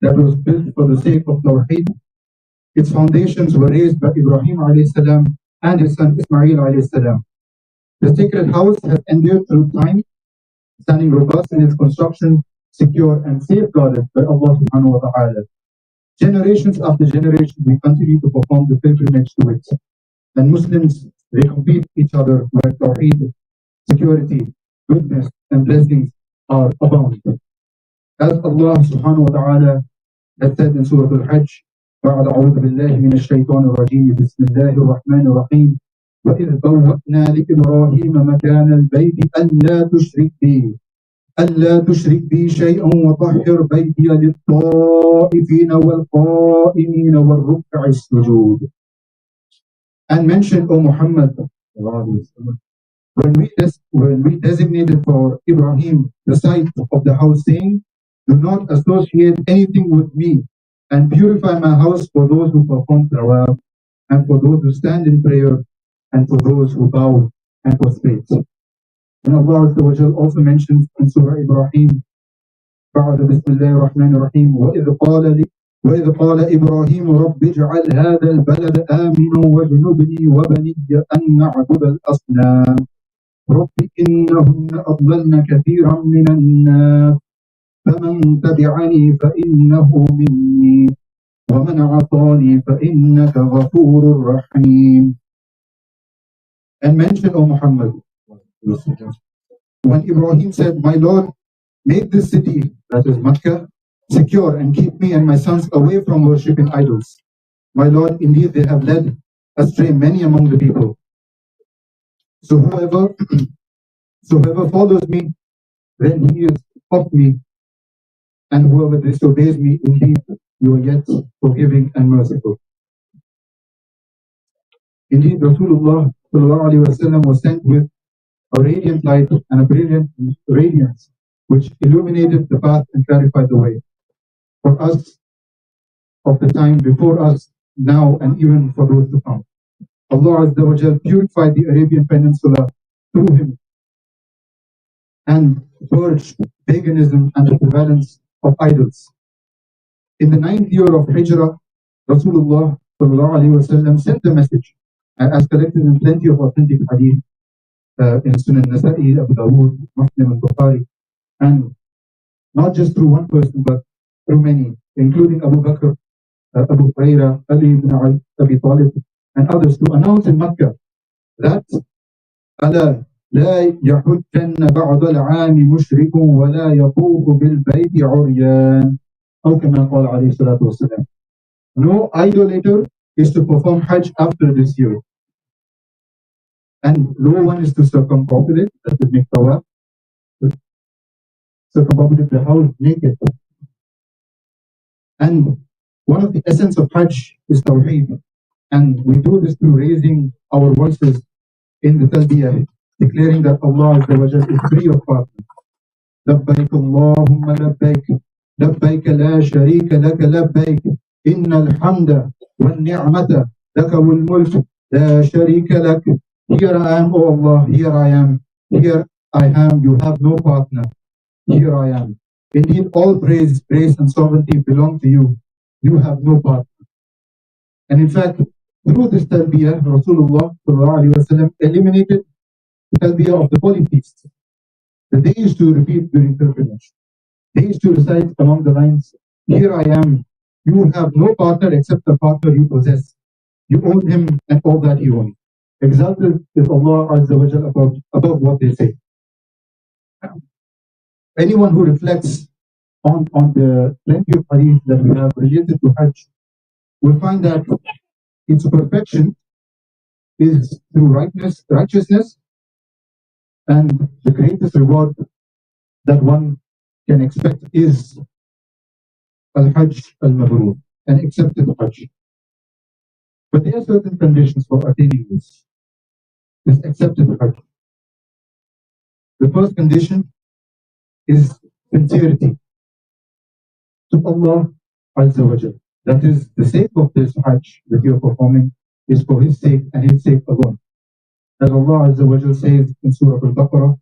that was built for the sake of Tawheed. Its foundations were raised by Ibrahim alayhi salam and his son Ismail alayhi salam. The sacred house has endured through time, standing robust in its construction, secure and safeguarded by Allah subhanahu wa ta'ala. Generations after generation, we continue to perform the pilgrimage to it. And Muslims, they complete each other where Tawheed, security, goodness, and blessings are abound. As Allah subhanahu wa ta'ala has said in Surah Al-Hajj, بعد أعوذ بالله من الشيطان الرجيم بسم الله الرحمن الرحيم وإذ بوأنا لإبراهيم مكان البيت ألا تشرك بي شيئا وطهر بيتي للطائفين والقائمين والركع السجود. And mention, O Muhammad, when we designated for Ibrahim the site of the house, saying, do not associate anything with me, and purify my house for those who perform tawaf, and for those who stand in prayer, and for those who bow and prostrate. And Allah Azza wa Jal also mentions in Surah Ibrahim, بعد بسم الله الرحمن الرحيم وإذ قال إبراهيم رب اجعل هذا البلد آمنا واجنبني وبني أن نعبد الأصنام رب إنهن أضللن كثيرا من الناس فمن تبعني فإنه مني ومن عصاني فإنك غفور رحيم. And mention, O Muhammad, when Ibrahim said, my Lord, make this city, that is Makkah, secure and keep me and my sons away from worshipping idols. My Lord, indeed they have led astray many among the people. So whoever follows me, then he is of me, and whoever disobeys me, indeed you are yet forgiving and merciful. Indeed, Rasulullah was sent with a radiant light and a brilliant radiance, which illuminated the path and clarified the way for us of the time before us, now, and even for those to come. Allah Azza wa Jal purified the Arabian Peninsula through him and purged paganism and the prevalence of idols. In the 9th year of Hijrah, Rasulullah sent the message, as collected in plenty of authentic hadith in Sunan Nasa'i, Abu Dawood, Muslim, and Bukhari, and not just through one person, but through many, including Abu Bakr, Abu Huraira, Ali ibn Abi Talib, and others, to announce in Makkah that ألا لا يحجن بعد العام مشرك ولا يطوف بالبيت عريان أو كما قال عليه الصلاة والسلام. No idolater is to perform Hajj after this year, and no one is to circumambulate, that is make tawaf, circumambulate the house naked. And one of the essence of Hajj is Tawheed, and we do this through raising our voices in the Talbiyah, declaring that Allah Azza wa Jal is free of partners. لبيك اللهم لبيك لبيك لا شريك لك لبيك إن الحمد والنعمة لك والملك لا شريك لك. Here I am, O Allah, here I am, you have no partner, here I am. Indeed, all praise, grace and sovereignty belong to you, you have no partner. And in fact, through this talbiyah, Rasulullah eliminated the talbiyah of the polytheists that they used to repeat during pilgrimage. They used to recite along the lines, here I am, you have no partner except the partner you possess. You own him and all that you own. Exalted is Allah Azza wa Jal above what they say. Anyone who reflects on the plenty of hadith that we have related to Hajj will find that its perfection is through righteousness, and the greatest reward that one can expect is Al-Hajj al-Mabrur, an accepted Hajj. But there are certain conditions for attaining this accepted Hajj. The first condition is sincerity to Allah Azza wa Jal. That is, the sake of this Hajj that you are performing is for His sake and His sake alone. As Allah Azza wa Jal says in Surah Al-Baqarah,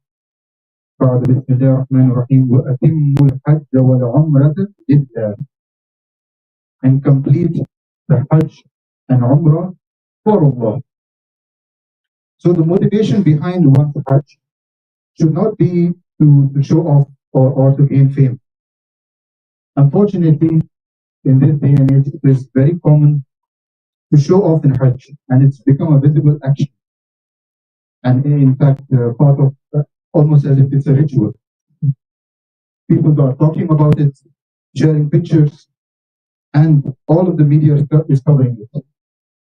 بعد بسم الله الرحمن الرحيم وأتموا الحج والعمرة لله. and complete the Hajj and Umrah for Allah. So the motivation behind one's Hajj should not be to show off or to gain fame. Unfortunately, in this day and age, it is very common to show off in Hajj, and it's become a visible action. And in fact, part of almost as if it's a ritual. People are talking about it, sharing pictures, and all of the media is covering it.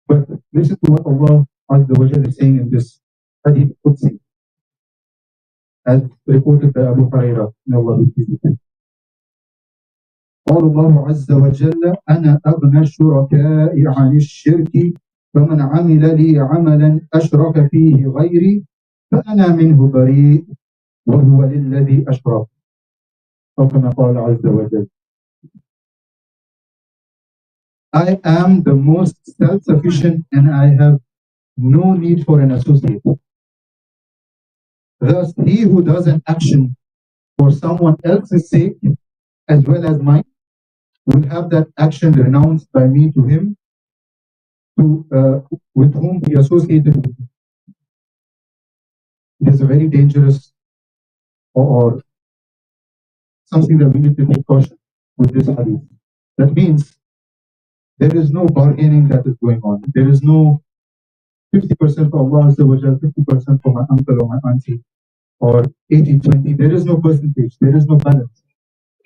But listen to what Allah Azza wa Jalla is saying in this Hadith Qudsi, as reported by Abu Hurairah. May Allah be pleased with him. قال الله عز وجل أنا أغنى الشركاء عن الشرك فمن عمل لي عملا أشرك فيه غيري فأنا منه بريء وهو للذي أشرك أو كما قال عز وجل. I am the most self-sufficient and I have no need for an associate. Thus, he who does an action for someone else's sake as well as mine will have that action renounced by me to him with whom he associated with me. It is a very dangerous or something that we need to take caution with this hadith. That means there is no bargaining that is going on. There is no 50% for Allah, 50% for my uncle or my auntie, or 80-20. There is no percentage. There is no balance.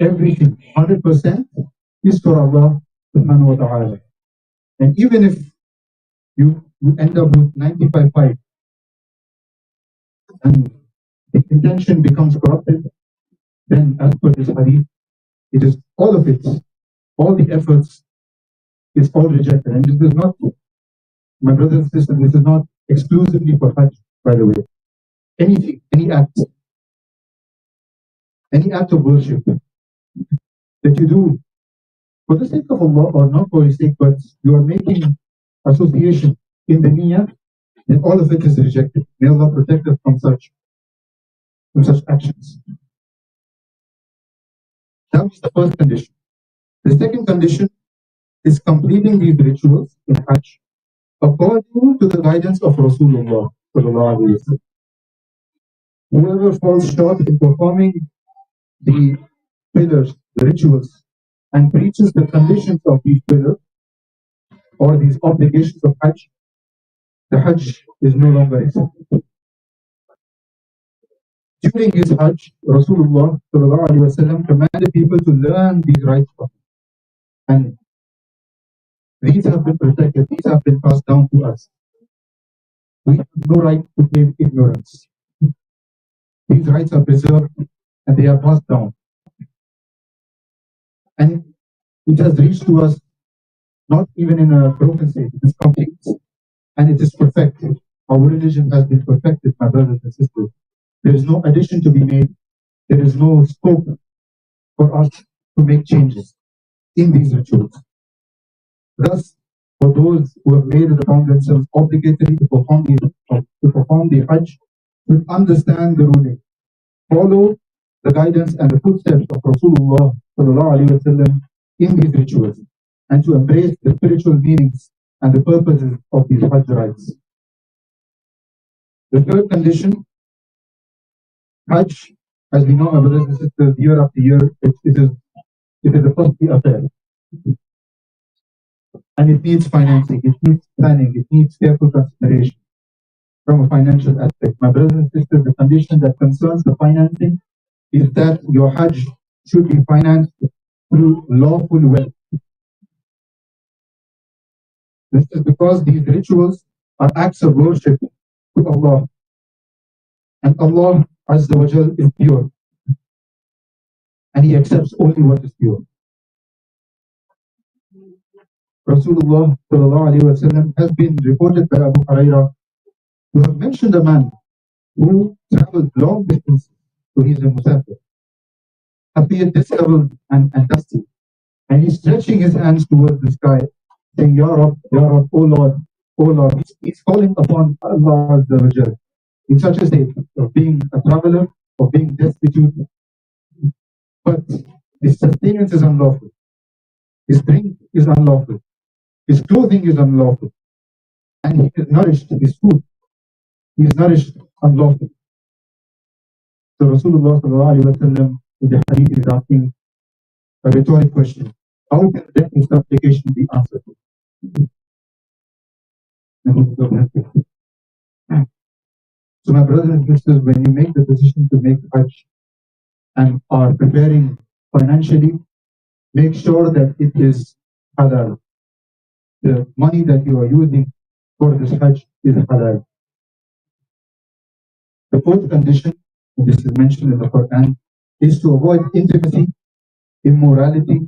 Everything, 100% is for Allah subhanahu wa ta'ala. And even if you end up with 95-5 and the intention becomes corrupted, then as per this hadith, it is all of it, all the efforts is all rejected. And this is not, my brothers and sisters, this is not exclusively for Hajj, by the way. Anything, any act of worship that you do for the sake of Allah or not for His sake, but you are making association in the niyyah, then all of it is rejected. May Allah protect us from such actions. That was the first condition. The second condition is completing these rituals in Hajj according to the guidance of Rasulullah sallallahu alaihi wasallam. Whoever falls short in performing the pillars, the rituals, and breaches the conditions of these pillars or these obligations of Hajj, the Hajj is no longer accepted. During his Hajj, Rasulullah sallallahu alaihi wasallam commanded people to learn these rites from him. And these have been protected, these have been passed down to us. We have no right to claim ignorance. These rights are preserved and they are passed down. And it has reached to us not even in a broken state, it is complete and it is perfected. Our religion has been perfected, my brothers and sisters. There is no addition to be made. There is no scope for us to make changes in these rituals. Thus, for those who have made it upon themselves obligatory to perform the Hajj, should understand the ruling, follow the guidance and the footsteps of Rasulullah sallallahu alaihi wasallam in these rituals, and to embrace the spiritual meanings and the purposes of these Hajj rites. The third condition, Hajj, as we know, our brothers and sisters, year after year, it is a costly affair. And it needs financing, it needs planning, it needs careful consideration from a financial aspect. My brothers and sisters, the condition that concerns the financing is that your Hajj should be financed through lawful wealth. This is because these rituals are acts of worship to Allah. And Allah Azza wa Jal is pure. And He accepts only what is pure. Rasulullah sallallahu alaihi wasallam has been reported by Abu Hurairah to have mentioned a man who traveled long distances to his musafir, appeared disheveled and dusty, and he's stretching his hands towards the sky, saying, Ya Rab, O Lord, O Lord. He's calling upon Allah Azza wa Jal in such a state of being a traveler, of being destitute, but his sustenance is unlawful. His drink is unlawful. His clothing is unlawful. And he is nourished, his food, he is nourished unlawful. So Rasulullah sallallahu alaihi wasallam in the hadith is asking a rhetoric question. How can then his supplication be answered? So my brothers and sisters, when you make the decision to make Hajj and are preparing financially, make sure that it is halal. The money that you are using for this Hajj is halal. The fourth condition, and this is mentioned in the Quran, is to avoid intimacy, immorality,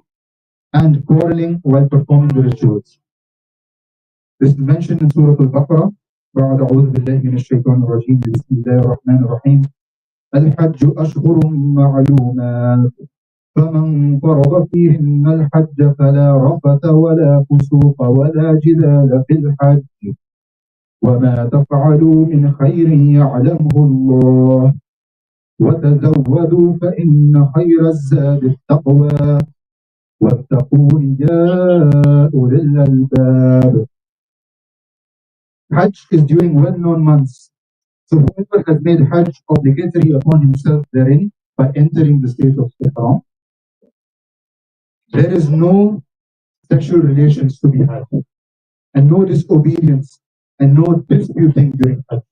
and quarreling while performing the rituals. This is mentioned in Surah Al-Baqarah. بعد أعوذ بالله من الشيطان الرجيم بسم الله الرحمن الرحيم الحج أشهر معلومات فمن فرض فيهن الحج فلا رفث ولا فسوق ولا جدال في الحج وما تفعلوا من خير يعلمه الله وتزودوا فإن خير الزاد التقوى واتقون يا أولي الألباب. Hajj is during well-known months. So whoever has made Hajj obligatory upon himself therein by entering the state of Ihram, there is no sexual relations to be had, and no disobedience, and no disputing during Hajj.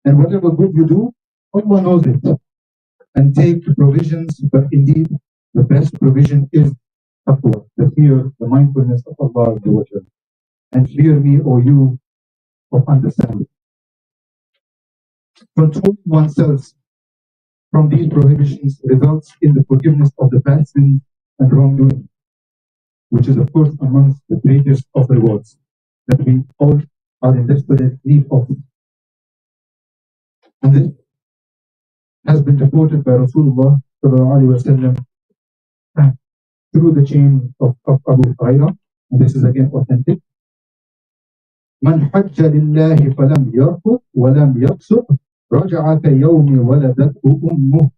And whatever good you do, Allah knows it. And take provisions, but indeed the best provision is taqwa, the fear, the mindfulness of Allah. And fear me, O you of understanding. Controlling oneself from these prohibitions results in the forgiveness of the past sins and wrongdoing, which is of course amongst the greatest of rewards that we all are in desperate need of. And this has been reported by Rasulullah sallallahu through the chain of Abu Hurairah, and this is again authentic. من حج لله فلم يرفث ولم يفسق رجع كيوم ولدته أمه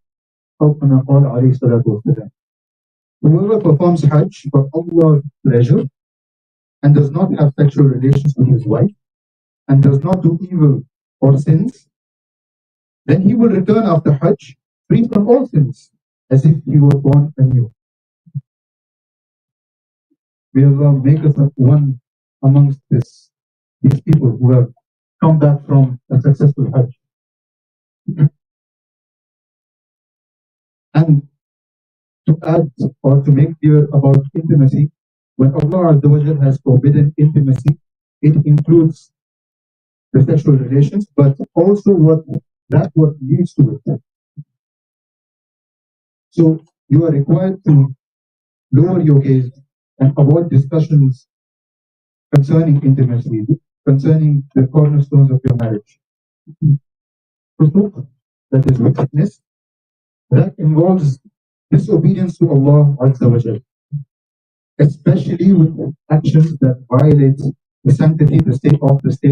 أو كما قال عليه الصلاة والسلام. Whoever performs Hajj for Allah's pleasure and does not have sexual relations with his wife and does not do evil or sins, then he will return after Hajj free from all sins, as if he were born anew. May Allah make us one amongst these people who have come back from a successful Hajj. And to add or to make clear about intimacy, when Allah Azza wa Jal has forbidden intimacy, it includes the sexual relations, but also what leads to it. So you are required to lower your gaze and avoid discussions concerning intimacy, concerning the cornerstones of your marriage. That is wickedness, that involves disobedience to Allah Azza wa Jal, especially with actions that violate the sanctity, the state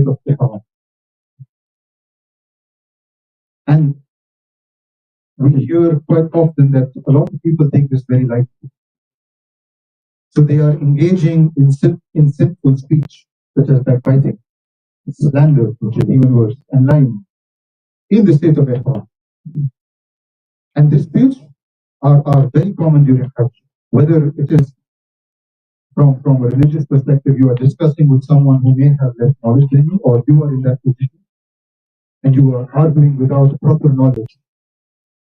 of Ihram. And we hear quite often that a lot of people take this very lightly. So they are engaging in sinful speech, such as backbiting, slander, which is even worse, and lying, in the state of Ihram. And disputes are very common during Hajj, whether it is from a religious perspective, you are discussing with someone who may have less knowledge than you, or you are in that position and you are arguing without proper knowledge.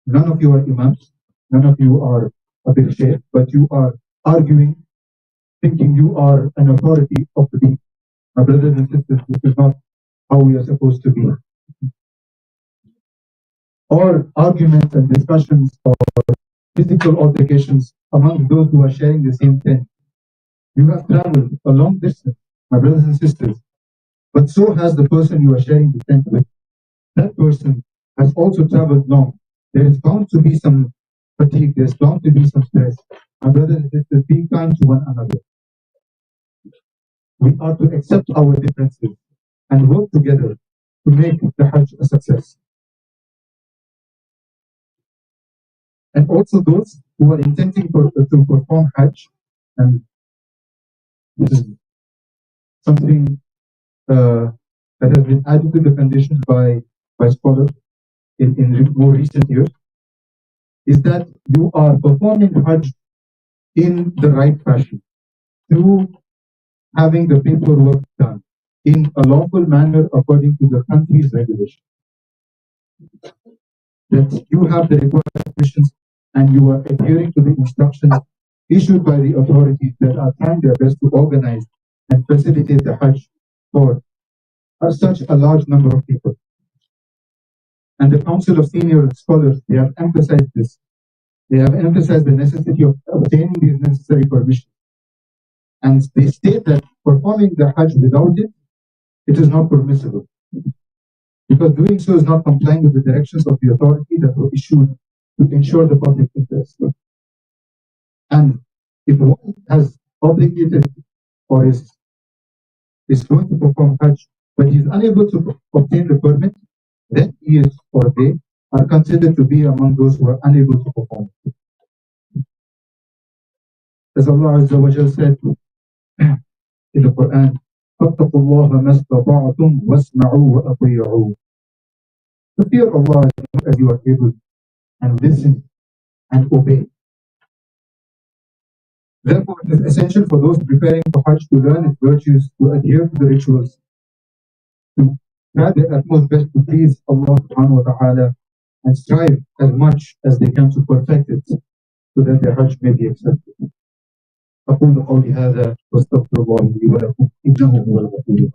None of you are imams, none of you are a big sheikh, but you are arguing, thinking you are an authority of the deen. My brothers and sisters, this is not how we are supposed to be. Or arguments and discussions or physical altercations among those who are sharing the same tent. You have traveled a long distance, my brothers and sisters, but so has the person you are sharing the tent with. That person has also traveled long. There is bound to be some fatigue, there's bound to be some stress. My brothers and sisters, be kind to one another. We are to accept our differences and work together to make the Hajj a success. And also those who are intending to perform Hajj and This is something that has been added to the conditions by scholars in more recent years, is that you are performing Hajj in the right fashion through having the paperwork done in a lawful manner according to the country's regulation. That you have the required permissions and you are adhering to the instructions issued by the authorities that are trying their best to organize and facilitate the Hajj for such a large number of people. And the Council of Senior Scholars, they have emphasized this. They have emphasized the necessity of obtaining these necessary permissions. And they state that performing the Hajj without it, it is not permissible. Because doing so is not complying with the directions of the authority that were issued to ensure the public interest. And if one has obligated or is going to perform Hajj, but he is unable to obtain the permit, then he is or they are considered to be among those who are unable to perform. As Allah Azza wa Jal said in the Quran, فَاتَّقُوا اللَّهَ مَا اسْتَطَعْتُمْ وَاسْمَعُوا وَأَطِيعُوا. To fear Allah as you are able, and listen and obey. Therefore, it is essential for those preparing for Hajj to learn its virtues, to adhere to the rituals, to try their utmost best to please Allah subhanahu wa ta'ala, and strive as much as they can to perfect it, so that their Hajj may be accepted. أقول قولي هذا واستغفر الله لي ولكم إنه هو الغفور الرحيم.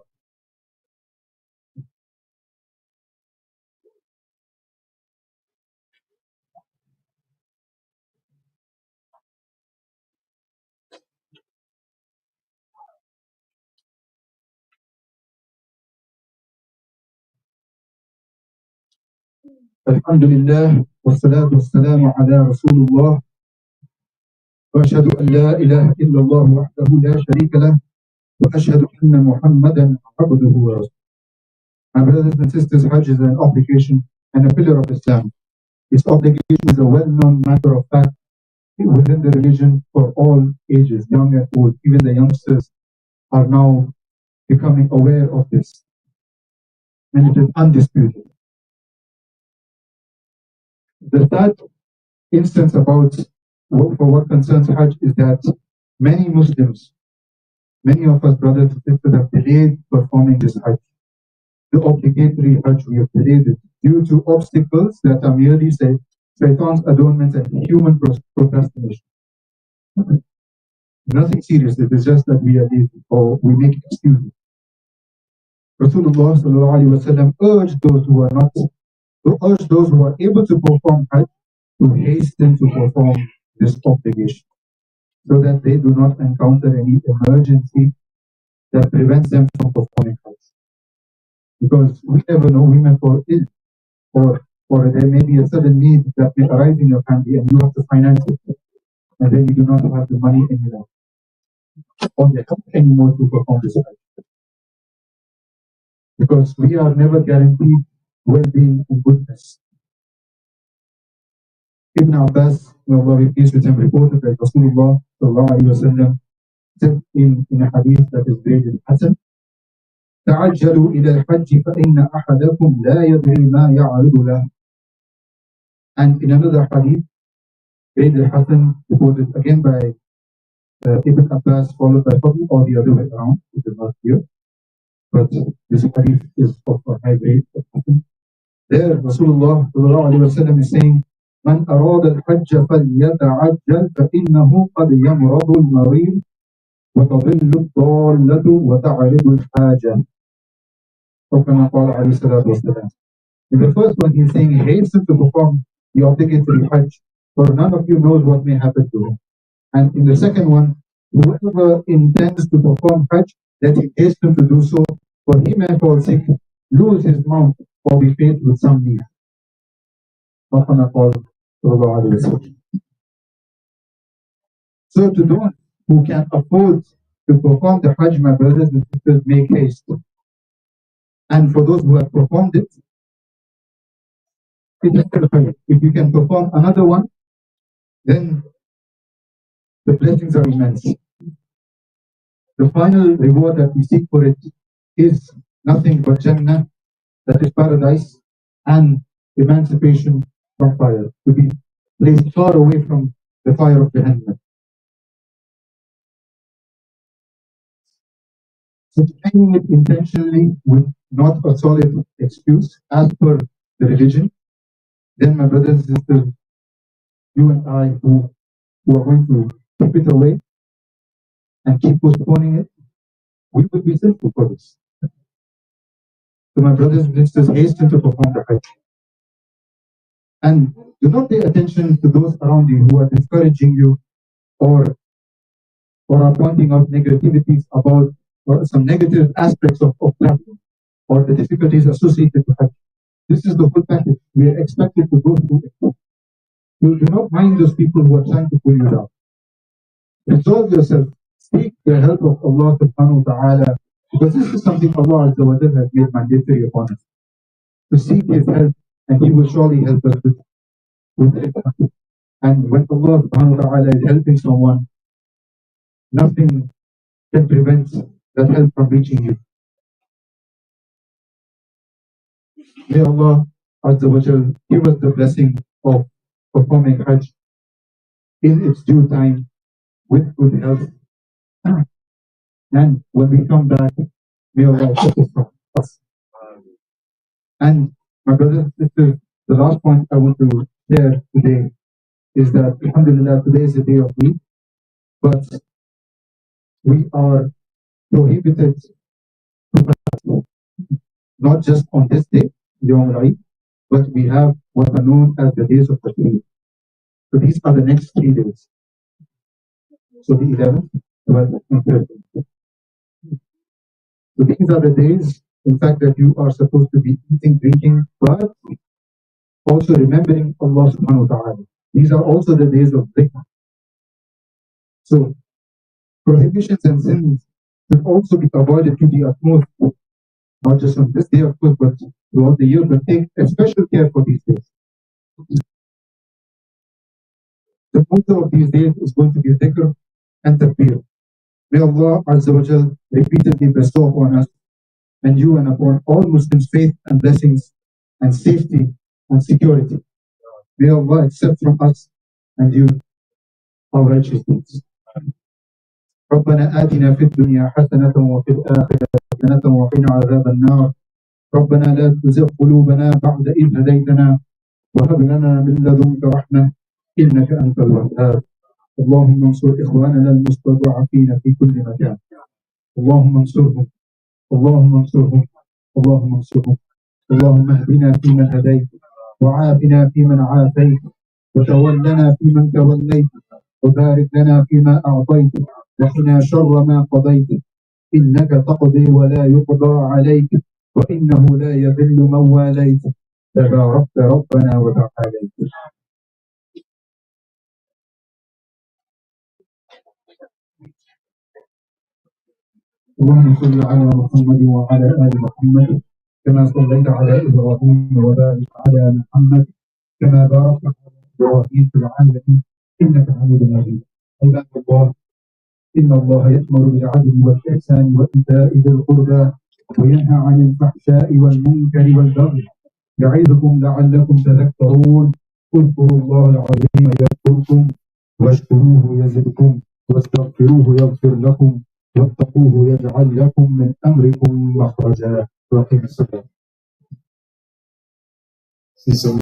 الحمد لله والصلاة والسلام على رسول الله وأشهد أن لا إله إلا الله وحده لا شريك له وأشهد أن محمدا عبده ورسوله. My brothers and sisters, Hajj is an obligation and a pillar of Islam. Its obligation is a well-known matter of fact within the religion for all ages, young and old. Even the youngsters are now becoming aware of this, and it is undisputed. The third instance about for what concerns Hajj is that many Muslims, many of us brothers and sisters have delayed performing this Hajj. The obligatory Hajj, we have delayed it due to obstacles that are merely Shaitan's adornments and human procrastination. Nothing serious, it is just that we are lazy or we make excuses. Rasulullah sallallahu alaihi wasallam urged those who are able to perform Hajj to hasten to perform this obligation, so that they do not encounter any emergency that prevents them from performing Hajj. Because we never know, we may fall ill, or there may be a sudden need that may arise in your family and you have to finance it, and then you do not have the money anymore, or the help anymore to perform this Hajj. Because we are never guaranteed well-being and goodness. Ibn Abbas, may Allah be pleased with him, reported that Rasulullah sallallahu alaihi wasallam said in a hadith that is graded Hasan, تعجلوا إلى الحج فإن أحدكم لا يدري ما يعرض له. And in another hadith, graded Hasan, reported again by Ibn Abbas, followed by Fadl, or the other way around, it is not here. But this hadith is of a high grade of Hasan. There, Rasulullah sallallahu alaihi wasallam is saying, من أراد الحج فليتعجل فإنه قد يمرض المريض وتضل الضالة وتعرض الحاجة. كما قال عليه الصلاة والسلام. In the first one, he's saying, hasten to perform the obligatory Hajj, for none of you knows what may happen to him. And in the second one, whoever intends to perform Hajj, let him hasten to do so, for he may fall sick, lose his mount, or be faced with some need. So to those who can afford to perform the Hajj, my brothers and sisters, make haste. And for those who have performed it, it is perfect. If you can perform another one, then the blessings are immense. The final reward that we seek for it is nothing but Jannah, that is paradise, and emancipation from fire, to be placed far away from the fire of Jahannam. So claiming it intentionally with not a solid excuse as per the religion, then my brothers and sisters, you and I who are going to keep it away and keep postponing it, we will be sinful for this. So my brothers and sisters, hasten to perform the Hajj. And do not pay attention to those around you who are discouraging you or are pointing out negativities about or some negative aspects of traveling or the difficulties associated with Hajj. This is the whole package. We are expected to go through it. You do not mind those people who are trying to pull you down. Resolve yourself. Seek the help of Allah subhanahu wa ta'ala, because this is something Allah Azza wa Jalla has made mandatory upon us. To seek His help, and He will surely help us with it. And when Allah subhanahu wa ta'ala is helping someone, nothing can prevent that help from reaching you. May Allah Azza wa Jalla give us the blessing of performing Hajj in its due time with good health. And when we come back, may Allah take it from us. And my brothers and sisters, the last point I want to share today is that, alhamdulillah, today is a day of Eid, but we are prohibited to fast, not just on this day, Yom Eid, but we have what are known as the days of the Eid. So these are the next 3 days. So the 11th, 12th, and 13th. So these are the days, in fact, that you are supposed to be eating, drinking, but also remembering Allah subhanahu wa ta'ala. These are also the days of dhikr. So prohibitions and sins should also be avoided to the utmost, not just on this day, of course, but throughout the year, but take a special care for these days. The motto of these days is going to be dhikr and takbir. May Allah Azza wa Jal repeatedly bestow upon us and you and upon all Muslims faith and blessings and safety and security. May Allah accept from us and you our righteous deeds. ربنا آتنا في الدنيا حسنة وفي الآخرة حسنة وقنا عذاب النار. ربنا لا تزغ قلوبنا بعد إذ هديتنا وهب لنا من لدنك رحمة إنك أنت الوهاب. اللهم انصر إخواننا المستضعفين في كل مكان. اللهم انصرهم اللهم انصرهم اللهم انصرهم. اللهم اهدنا فيمن هديت وعافنا فيمن عافيت وتولنا فيمن توليت وبارك لنا فيما أعطيت وقنا شر ما قضيت إنك تقضي ولا يقضى عليك وإنه لا يذل من واليت تباركت ربنا وتعاليت. اللهم صل على محمد وعلى آل محمد كما صليت على إبراهيم وبارك على محمد كما باركت على إبراهيم في العالمين إنك حميد مجيد. عباد الله، إن الله يأمر بالعدل والإحسان وإيتاء ذي القربى وينهى عن الفحشاء والمنكر والبغي يعظكم لعلكم تذكرون. اذكروا الله العظيم يذكركم واشكروه يزدكم واستغفروه يغفر لكم واتقوه يجعل لكم من أمركم مخرجا. وأقيموا الصلاة.